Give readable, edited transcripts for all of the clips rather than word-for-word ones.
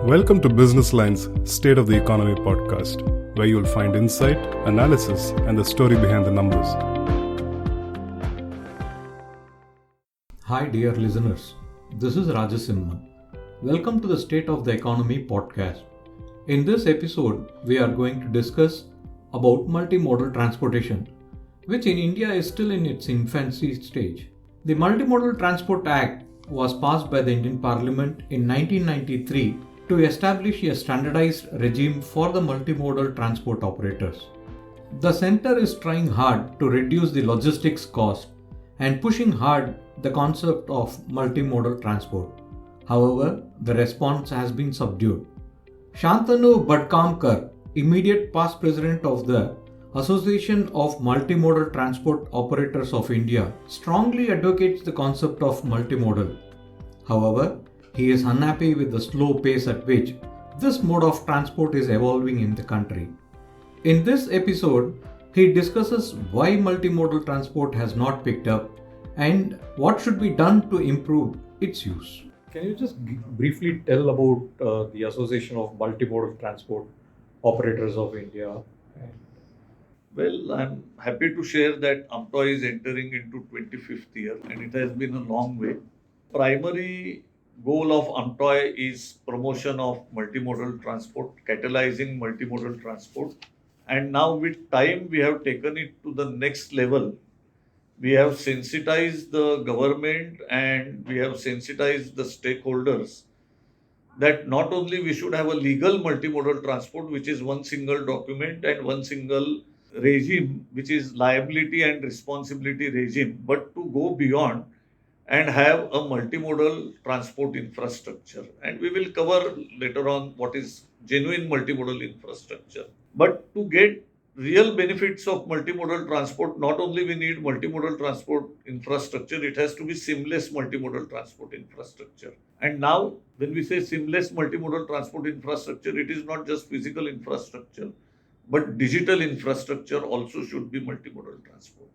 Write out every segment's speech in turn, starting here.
Welcome to Business Line's State of the Economy podcast, where you'll find insight, analysis, and the story behind the numbers. Hi, dear listeners. This is Rajasimhan. Welcome to the State of the Economy podcast. In this episode, we are going to discuss about multimodal transportation, which in India is still in its infancy stage. The Multimodal Transport Act was passed by the Indian Parliament in 1993 to establish a standardized regime for the multimodal transport operators. The center is trying hard to reduce the logistics cost and pushing hard the concept of multimodal transport. However, the response has been subdued. Shantanu Bhadkamkar, immediate past president of the Association of Multimodal Transport Operators of India, strongly advocates the concept of multimodal. However, he is unhappy with the slow pace at which this mode of transport is evolving in the country. In this episode, he discusses why multimodal transport has not picked up and what should be done to improve its use. Can you just briefly tell about the Association of Multimodal Transport Operators of India? Well, I'm happy to share that AMTOI is entering into 25th year and it has been a long way. Primary goal of AMTOI is promotion of multimodal transport, catalyzing multimodal transport. And now with time, we have taken it to the next level. We have sensitized the government and we have sensitized the stakeholders that not only we should have a legal multimodal transport, which is one single document and one single regime, which is liability and responsibility regime, but to go beyond and have a multimodal transport infrastructure. And we will cover later on what is genuine multimodal infrastructure. But to get real benefits of multimodal transport, not only we need multimodal transport infrastructure, it has to be seamless multimodal transport infrastructure. And now, when we say seamless multimodal transport infrastructure, it is not just physical infrastructure, but digital infrastructure also should be multimodal transport.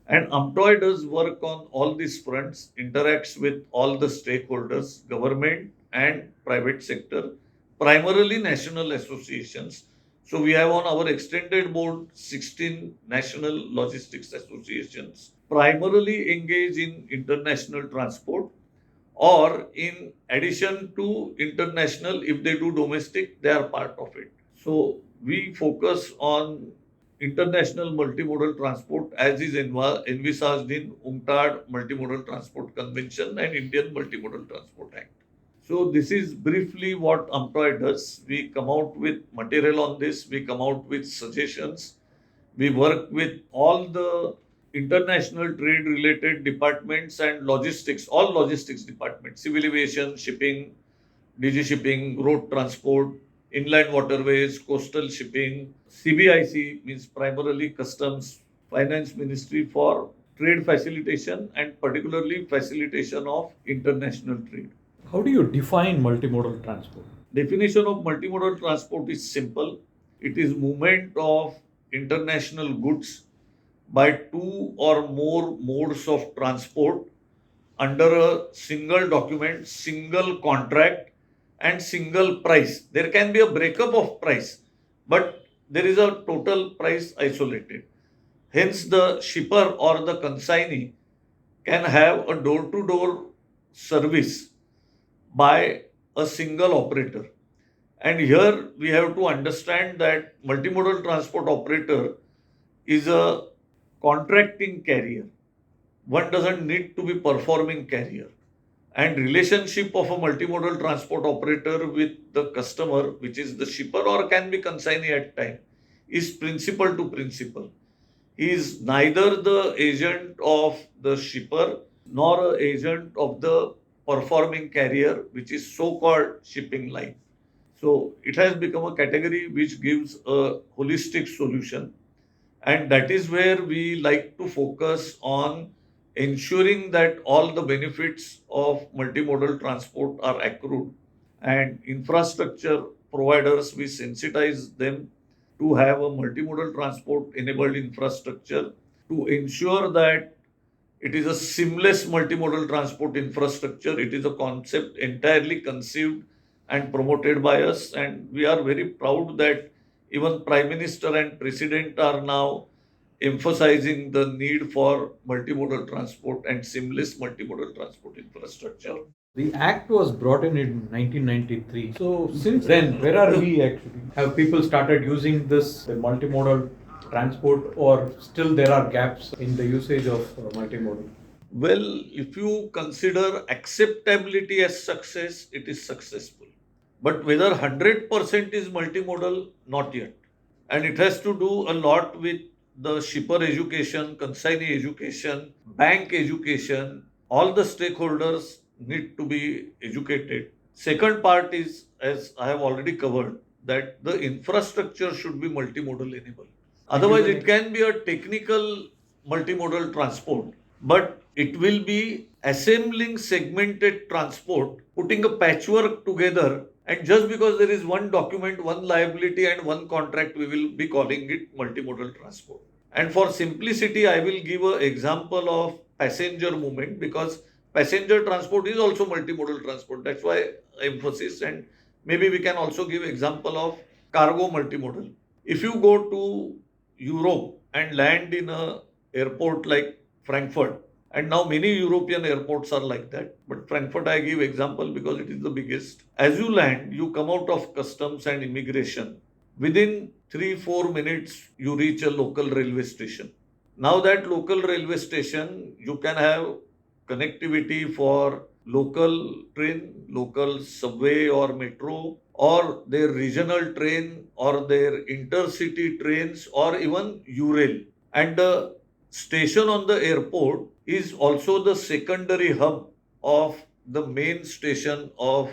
And AMTOI does work on all these fronts, interacts with all the stakeholders, government and private sector, primarily national associations. So we have on our extended board 16 national logistics associations, primarily engage in international transport or in addition to international, if they do domestic, they are part of it. So we focus on international multimodal transport as is envisaged in UNCTAD Multimodal Transport Convention and Indian Multimodal Transport Act. So this is briefly what AMTOI does. We come out with material on this, we come out with suggestions, we work with all the international trade related departments and logistics, all logistics departments, civil aviation, shipping, DG shipping, road transport, inland waterways, coastal shipping, CBIC means primarily customs, finance ministry for trade facilitation and particularly facilitation of international trade. How do you define multimodal transport? Definition of multimodal transport is simple. It is movement of international goods by two or more modes of transport under a single document, single contract and single price. There can be a breakup of price, but there is a total price isolated. Hence, the shipper or the consignee can have a door-to-door service by a single operator. And here we have to understand that multimodal transport operator is a contracting carrier. One doesn't need to be performing carrier. And relationship of a multimodal transport operator with the customer, which is the shipper or can be consignee at time, is principal to principal. He is neither the agent of the shipper nor an agent of the performing carrier, which is so-called shipping line. So it has become a category which gives a holistic solution. And that is where we like to focus on ensuring that all the benefits of multimodal transport are accrued, and infrastructure providers, we sensitize them to have a multimodal transport enabled infrastructure to ensure that it is a seamless multimodal transport infrastructure. It is a concept entirely conceived and promoted by us. And we are very proud that even Prime Minister and President are now emphasizing the need for multimodal transport and seamless multimodal transport infrastructure. The act was brought in 1993. So since then, where are we actually? Have people started using this multimodal transport, or still there are gaps in the usage of multimodal? Well, if you consider acceptability as success, it is successful. But whether 100% is multimodal, not yet. And it has to do a lot with the shipper education, consignee education, bank education. All the stakeholders need to be educated. Second part is, as I have already covered, that the infrastructure should be multimodal enabled. Otherwise, it can be a technical multimodal transport, but it will be assembling segmented transport, putting a patchwork together, and just because there is one document, one liability, and one contract, we will be calling it multimodal transport. And for simplicity, I will give an example of passenger movement, because passenger transport is also multimodal transport. That's why emphasis, and maybe we can also give example of cargo multimodal. If you go to Europe and land in a airport like Frankfurt, and now many European airports are like that, but Frankfurt I give example because it is the biggest. As you land, you come out of customs and immigration. Within 3-4 minutes, you reach a local railway station. Now that local railway station, you can have connectivity for local train, local subway or metro, or their regional train, or their intercity trains, or even URail. And the station on the airport is also the secondary hub of the main station of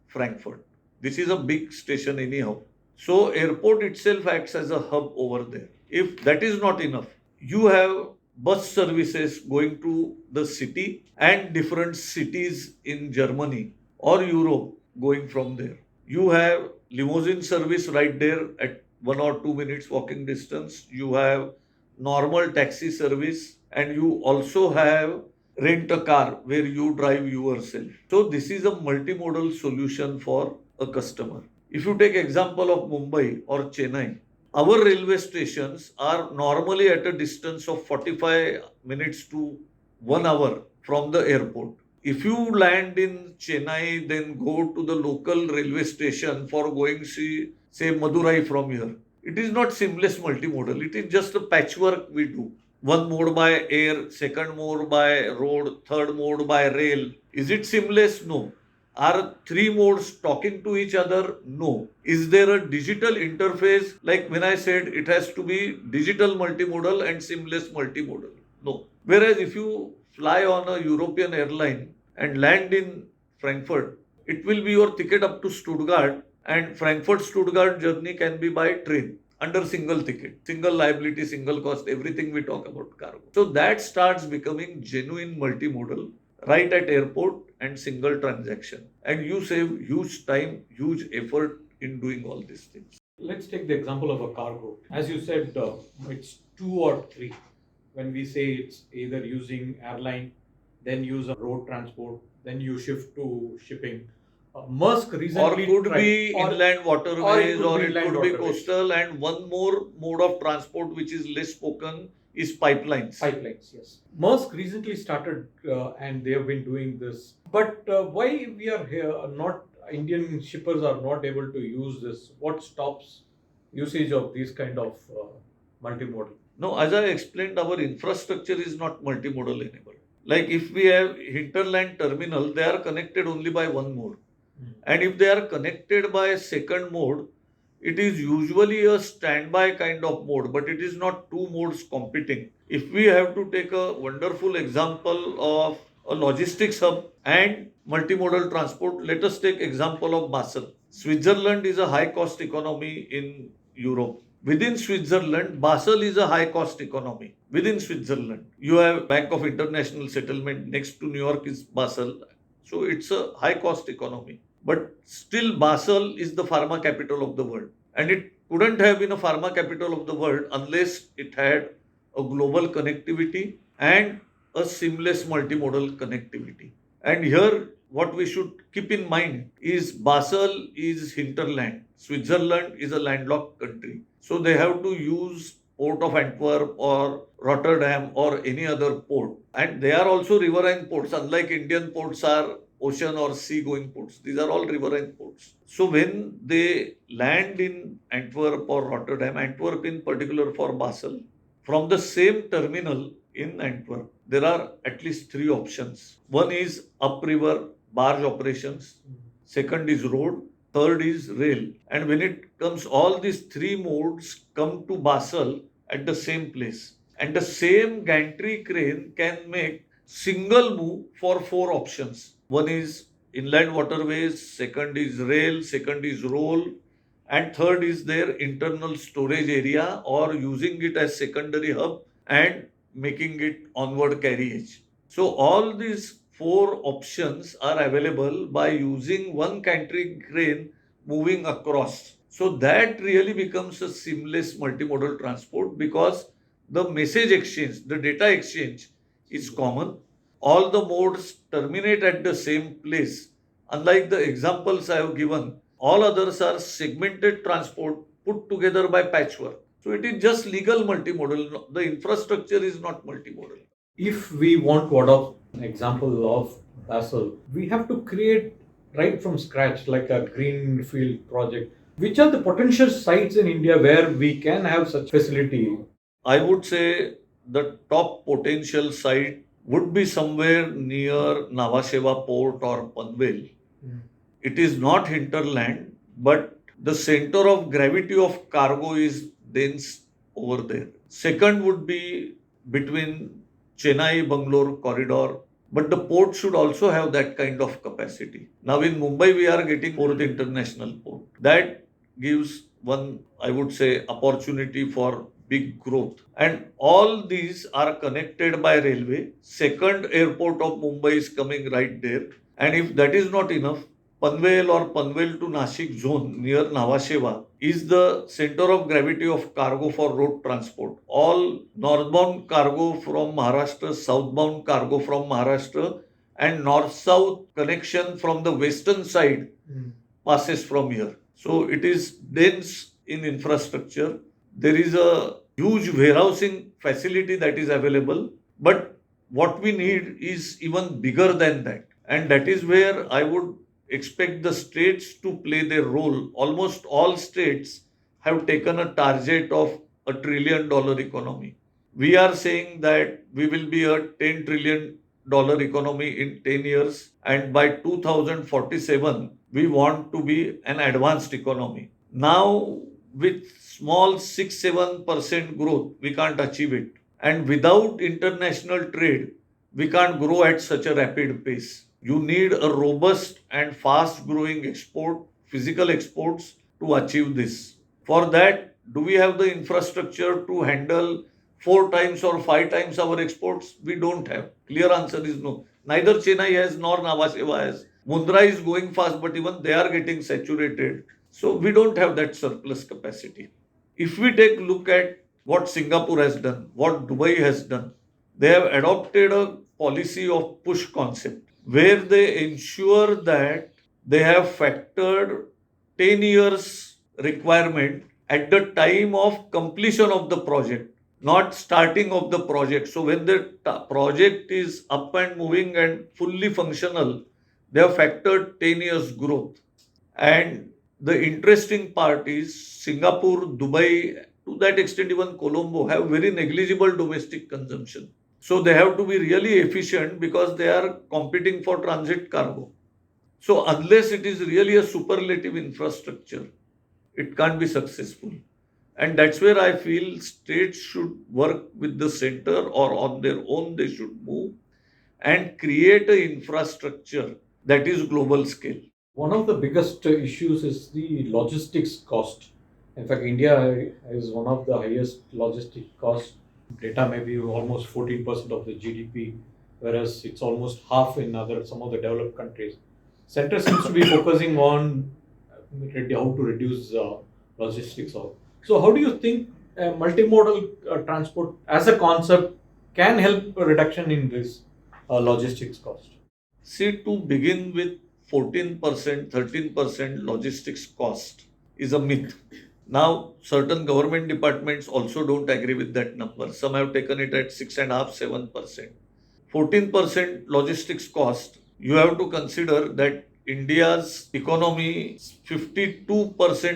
Frankfurt. This is a big station anyhow. So airport itself acts as a hub over there. If that is not enough, you have bus services going to the city and different cities in Germany or Europe going from there. You have limousine service right there at 1 or 2 minutes walking distance. You have normal taxi service, and you also have rent a car where you drive yourself. So this is a multimodal solution for a customer. If you take example of Mumbai or Chennai, our railway stations are normally at a distance of 45 minutes to 1 hour from the airport. If you land in Chennai, then go to the local railway station for going see, say Madurai from here. It is not seamless multimodal. It is just a patchwork we do. One mode by air, second mode by road, third mode by rail. Is it seamless? No. Are three modes talking to each other? No. Is there a digital interface? Like when I said it has to be digital multimodal and seamless multimodal. No. Whereas if you fly on a European airline and land in Frankfurt, it will be your ticket up to Stuttgart, and Frankfurt Stuttgart journey can be by train under single ticket, single liability, single cost, everything we talk about cargo. So that starts becoming genuine multimodal right at airport and single transaction. And you save huge time, huge effort in doing all these things. Let's take the example of a cargo. As you said, it's 2 or 3. When we say it's either using airline, then use a road transport, then you shift to shipping. Maersk recently Or could tried, be inland waterways, or it could be waterways. coastal. And one more mode of transport which is less spoken is pipelines. Pipelines, yes. Maersk recently started and they have been doing this. But why we are here, not Indian shippers are not able to use this? What stops usage of these kind of multimodal? No, as I explained, our infrastructure is not multimodal enabled. Like if we have hinterland terminal, they are connected only by one mode. And if they are connected by a second mode, it is usually a standby kind of mode, but it is not two modes competing. If we have to take a wonderful example of a logistics hub and multimodal transport, let us take example of Basel. Switzerland is a high cost economy in Europe. Within Switzerland, Basel is a high cost economy. Within Switzerland, you have Bank of International Settlement, next to New York is Basel. So it's a high cost economy. But still Basel is the pharma capital of the world. And it couldn't have been a pharma capital of the world unless it had a global connectivity and a seamless multimodal connectivity. And here what we should keep in mind is Basel is hinterland. Switzerland is a landlocked country. So they have to use port of Antwerp or Rotterdam or any other port. And they are also riverine ports, unlike Indian ports are ocean or sea going ports. These are all riverine ports. So when they land in Antwerp or Rotterdam, Antwerp in particular for Basel, from the same terminal in Antwerp, there are at least three options. One is upriver barge operations, second is road, third is rail. And when it comes, all these three modes come to Basel at the same place. And the same gantry crane can make single move for four options. One is inland waterways, second is rail, second is roll, and third is their internal storage area or using it as secondary hub and making it onward carriage. So all these four options are available by using one gantry crane moving across. So that really becomes a seamless multimodal transport because the message exchange, the data exchange is common. All the modes terminate at the same place. Unlike the examples I have given, all others are segmented transport put together by patchwork. So it is just legal multimodal. The infrastructure is not multimodal. If we want to adopt an example of Basel, we have to create right from scratch like a greenfield project. Which are the potential sites in India where we can have such facility? I would say the top potential site would be somewhere near Navasheva Port or Panvel. It is not hinterland, but the center of gravity of cargo is dense over there. Second would be between Chennai Bangalore corridor, but the port should also have that kind of capacity. Now in Mumbai, we are getting fourth international port. That gives one, I would say, opportunity for big growth. And all these are connected by railway. Second airport of Mumbai is coming right there. And if that is not enough, Panvel or Panvel to Nashik zone near Navasheva is the center of gravity of cargo for road transport. All northbound cargo from Maharashtra, southbound cargo from Maharashtra, and north-south connection from the western side passes from here. So it is dense in infrastructure. There is a huge warehousing facility that is available, but what we need is even bigger than that. And that is where I would expect the states to play their role. Almost all states have taken a target of $1 trillion economy. We are saying that we will be a $10 trillion economy in 10 years, and by 2047, we want to be an advanced economy. Now, with small 6-7% growth, we can't achieve it. And without international trade, we can't grow at such a rapid pace. You need a robust and fast growing export, physical exports to achieve this. For that, do we have the infrastructure to handle 4 times or 5 times our exports? We don't have. Clear answer is no. Neither Chennai has nor Navasheva has. Mundra is going fast, but even they are getting saturated. So we don't have that surplus capacity. If we take a look at what Singapore has done, what Dubai has done, they have adopted a policy of push concept where they ensure that they have factored 10 years requirement at the time of completion of the project, not starting of the project. So when the project is up and moving and fully functional, they have factored 10 years growth. And the interesting part is Singapore, Dubai, to that extent even Colombo have very negligible domestic consumption. So they have to be really efficient because they are competing for transit cargo. So unless it is really a superlative infrastructure, it can't be successful. And that's where I feel states should work with the center or on their own they should move and create an infrastructure that is global scale. One of the biggest issues is the logistics cost. In fact, India is one of the highest logistic cost. Data may be almost 14% of the GDP, whereas it's almost half in some of the developed countries. Center seems to be focusing on how to reduce logistics. So, how do you think multimodal transport as a concept can help a reduction in this logistics cost? See, to begin with, 14%, 13% logistics cost is a myth. Now, certain government departments also don't agree with that number. Some have taken it at 6.5%, 7%. 14% logistics cost, you have to consider that India's economy, 52%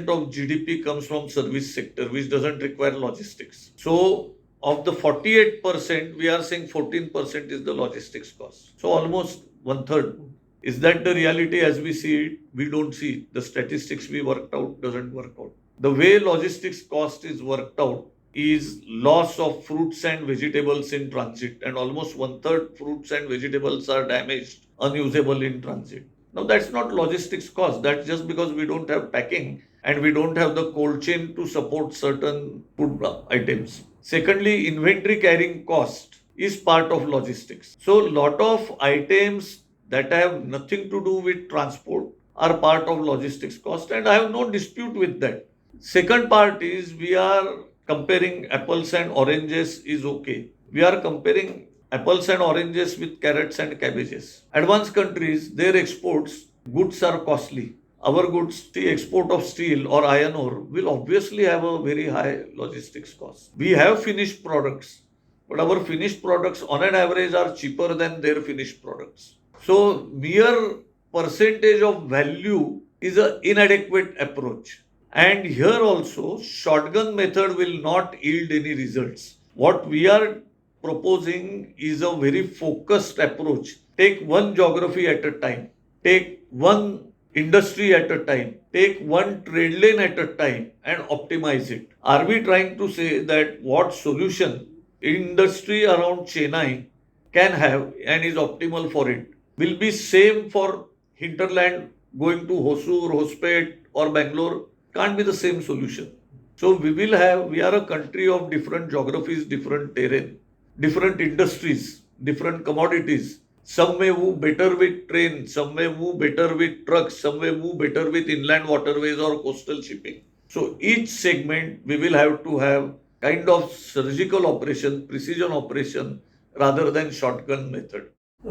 of GDP comes from service sector, which doesn't require logistics. So, of the 48%, we are saying 14% is the logistics cost. So, almost one third. Is that the reality as we see it? We don't see it. The statistics we worked out doesn't work out. The way logistics cost is worked out is loss of fruits and vegetables in transit, and almost one third fruits and vegetables are damaged, unusable in transit. Now that's not logistics cost. That's just because we don't have packing and we don't have the cold chain to support certain food items. Secondly, inventory carrying cost is part of logistics. So lot of items that have nothing to do with transport are part of logistics cost, and I have no dispute with that. Second part is we are comparing apples and oranges is okay. We are comparing apples and oranges with carrots and cabbages. Advanced countries, their exports, goods are costly. Our goods, the export of steel or iron ore will obviously have a very high logistics cost. We have finished products, but our finished products on an average are cheaper than their finished products. So mere percentage of value is an inadequate approach. And here also, shotgun method will not yield any results. What we are proposing is a very focused approach. Take one geography at a time. Take one industry at a time. Take one trade lane at a time and optimize it. Are we trying to say that what solution industry around Chennai can have and is optimal for it will be same for hinterland going to Hosur, Hospet or Bangalore? Can't be the same solution. So we are a country of different geographies, different terrain, different industries, different commodities. Some may move better with train, some may move better with trucks, some may move better with inland waterways or coastal shipping. So each segment we will have to have kind of surgical operation, precision operation rather than shotgun method.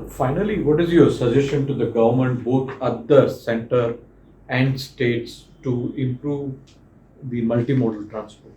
Finally, what is your suggestion to the government, both at the center and states, to improve the multimodal transport?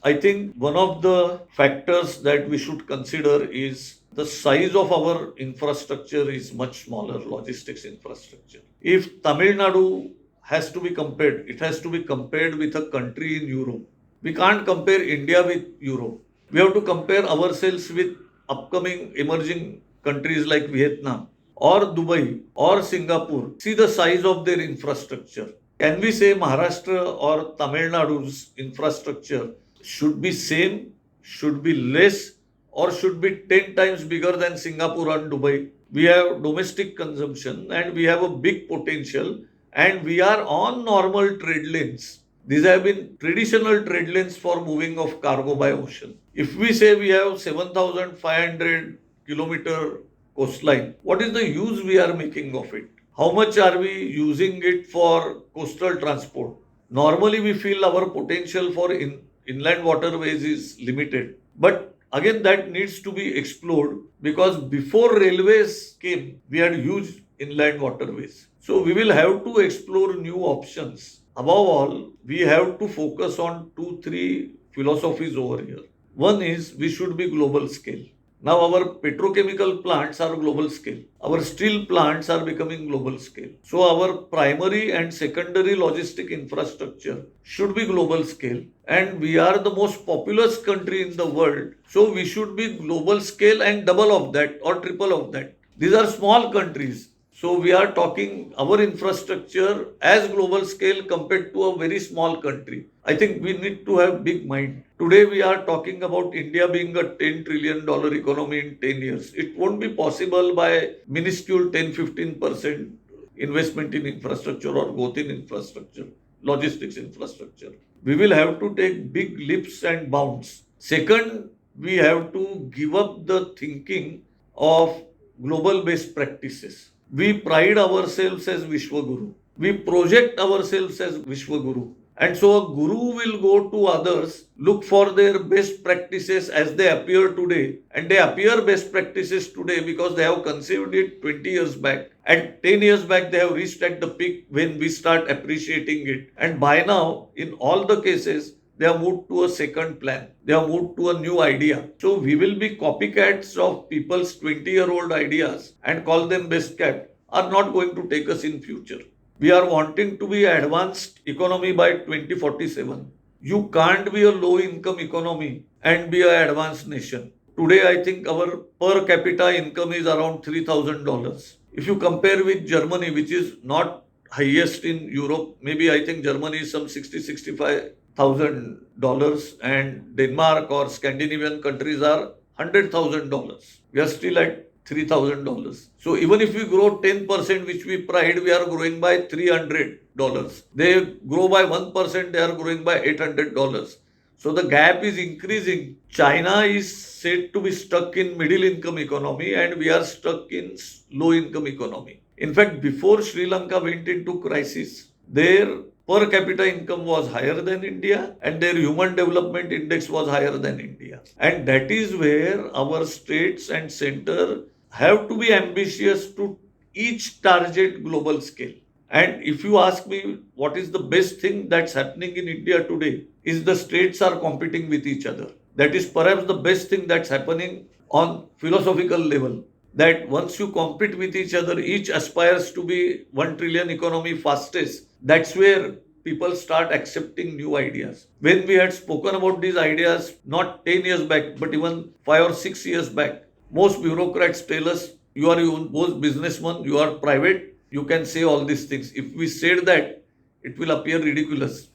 I think one of the factors that we should consider is the size of our infrastructure is much smaller, logistics infrastructure. If Tamil Nadu has to be compared, it has to be compared with a country in Europe. We can't compare India with Europe. We have to compare ourselves with upcoming emerging countries like Vietnam or Dubai or Singapore. See the size of their infrastructure. Can we say Maharashtra or Tamil Nadu's infrastructure should be same, should be less, or should be 10 times bigger than Singapore and Dubai? We have domestic consumption and we have a big potential, and we are on normal trade lanes. These have been traditional trade lanes for moving of cargo by ocean. If we say we have 7,500 kilometer coastline, what is the use we are making of it? How much are we using it for coastal transport? Normally, we feel our potential for inland waterways is limited. But again, that needs to be explored, because before railways came, we had huge inland waterways. So we will have to explore new options. Above all, we have to focus on 2, 3 philosophies over here. One is we should be global scale. Now our petrochemical plants are global scale. Our steel plants are becoming global scale. So our primary and secondary logistic infrastructure should be global scale. And we are the most populous country in the world. So we should be global scale and double of that or triple of that. These are small countries. So we are talking our infrastructure as global scale compared to a very small country. I think we need to have big mind. Today we are talking about India being a $10 trillion economy in 10 years. It won't be possible by minuscule 10-15% investment in infrastructure or growth in infrastructure, logistics infrastructure. We will have to take big leaps and bounds. Second, we have to give up the thinking of global best practices. We pride ourselves as Vishwaguru. We project ourselves as Vishwaguru. And so a guru will go to others, look for their best practices as they appear today. And they appear best practices today because they have conceived it 20 years back. And 10 years back, they have reached at the peak when we start appreciating it. And by now, in all the cases, they have moved to a second plan. They have moved to a new idea. So we will be copycats of people's 20-year-old ideas and call them best kept are not going to take us in future. We are wanting to be advanced economy by 2047. You can't be a low income economy and be an advanced nation. Today, I think our per capita income is around $3,000. If you compare with Germany, which is not highest in Europe, maybe I think Germany is some 65,000 dollars, and Denmark or Scandinavian countries are $100,000. We are still at $3,000. So even if we grow 10%, which we pride, we are growing by $300. They grow by 1%, they are growing by $800. So the gap is increasing. China is said to be stuck in middle income economy and we are stuck in low income economy. In fact, before Sri Lanka went into crisis, their per capita income was higher than India and their human development index was higher than India. And that is where our states and center have to be ambitious to each target global scale. And if you ask me what is the best thing that's happening in India today, is the states are competing with each other. That is perhaps the best thing that's happening on philosophical level. That once you compete with each other, each aspires to be 1 trillion economy fastest. That's where people start accepting new ideas. When we had spoken about these ideas, not 10 years back, but even 5 or 6 years back, most bureaucrats tell us, you are both businessmen, you are private, you can say all these things. If we said that, it will appear ridiculous.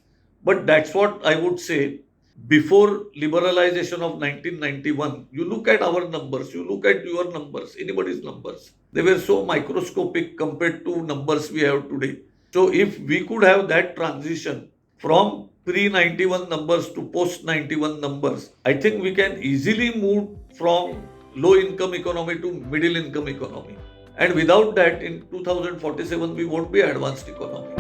But that's what I would say. Before liberalization of 1991, you look at our numbers, you look at your numbers, anybody's numbers. They were so microscopic compared to numbers we have today. So if we could have that transition from pre-91 numbers to post-91 numbers, I think we can easily move from low income economy to middle income economy. And without that, in 2047, we won't be advanced economy.